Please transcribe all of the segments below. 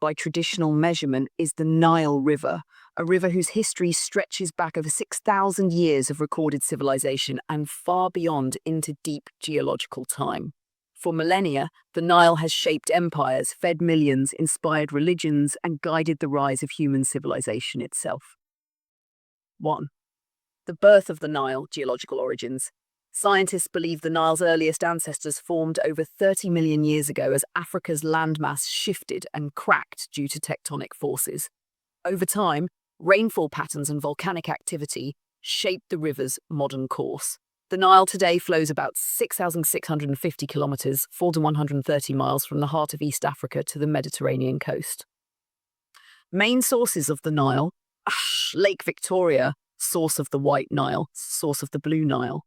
by traditional measurement is the Nile River, a river whose history stretches back over 6,000 years of recorded civilization and far beyond into deep geological time. For millennia, the Nile has shaped empires, fed millions, inspired religions, and guided the rise of human civilization itself. 1. The birth of the Nile, geological origins. Scientists believe the Nile's earliest ancestors formed over 30 million years ago as Africa's landmass shifted and cracked due to tectonic forces. Over time, rainfall patterns and volcanic activity shaped the river's modern course. The Nile today flows about 6,650 kilometers, 4 to 130 miles from the heart of East Africa to the Mediterranean coast. Main sources of the Nile: Lake Victoria, source of the White Nile, source of the Blue Nile.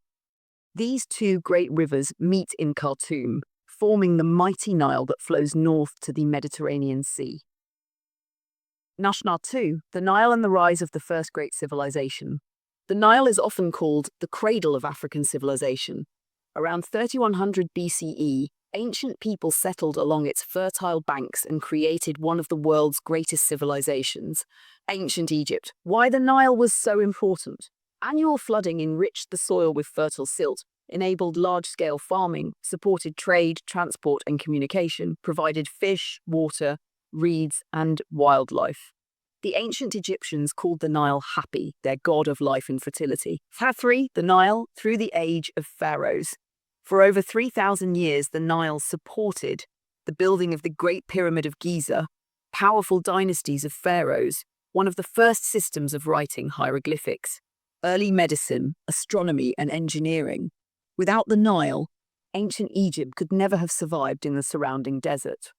These two great rivers meet in Khartoum, forming the mighty Nile that flows north to the Mediterranean Sea. Nashna 2, the Nile and the rise of the first great civilization. The Nile is often called the cradle of African civilization. Around 3100 BCE, ancient people settled along its fertile banks and created one of the world's greatest civilizations, ancient Egypt. Why the Nile was so important? Annual flooding enriched the soil with fertile silt, enabled large-scale farming, supported trade, transport, and communication, provided fish, water, reeds, and wildlife. The ancient Egyptians called the Nile Hapi, their god of life and fertility. 3. The Nile, through the age of pharaohs. For over 3,000 years, the Nile supported the building of the Great Pyramid of Giza, powerful dynasties of pharaohs, one of the first systems of writing hieroglyphics, early medicine, astronomy, and engineering. Without the Nile, ancient Egypt could never have survived in the surrounding desert.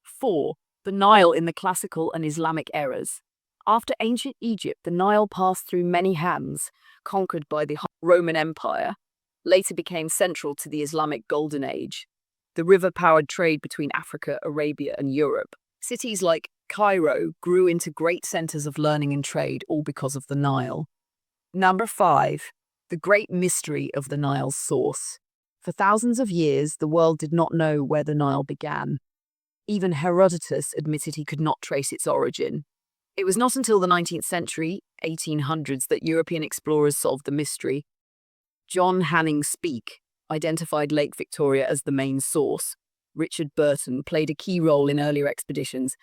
4. The Nile in the classical and Islamic eras. After ancient Egypt, the Nile passed through many hands, conquered by the Roman Empire, later became central to the Islamic Golden Age. The river powered trade between Africa, Arabia, and Europe. Cities like Cairo grew into great centers of learning and trade, all because of the Nile. 5. The great mystery of the Nile's source. For thousands of years, the world did not know where the Nile began. Even Herodotus admitted he could not trace its origin. It was not until the 19th century, 1800s, that European explorers solved the mystery. John Hanning Speke identified Lake Victoria as the main source. Richard Burton played a key role in earlier expeditions.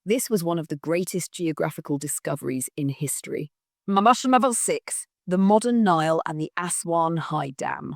This was one of the greatest geographical discoveries in history. 6. The modern Nile and the Aswan High Dam.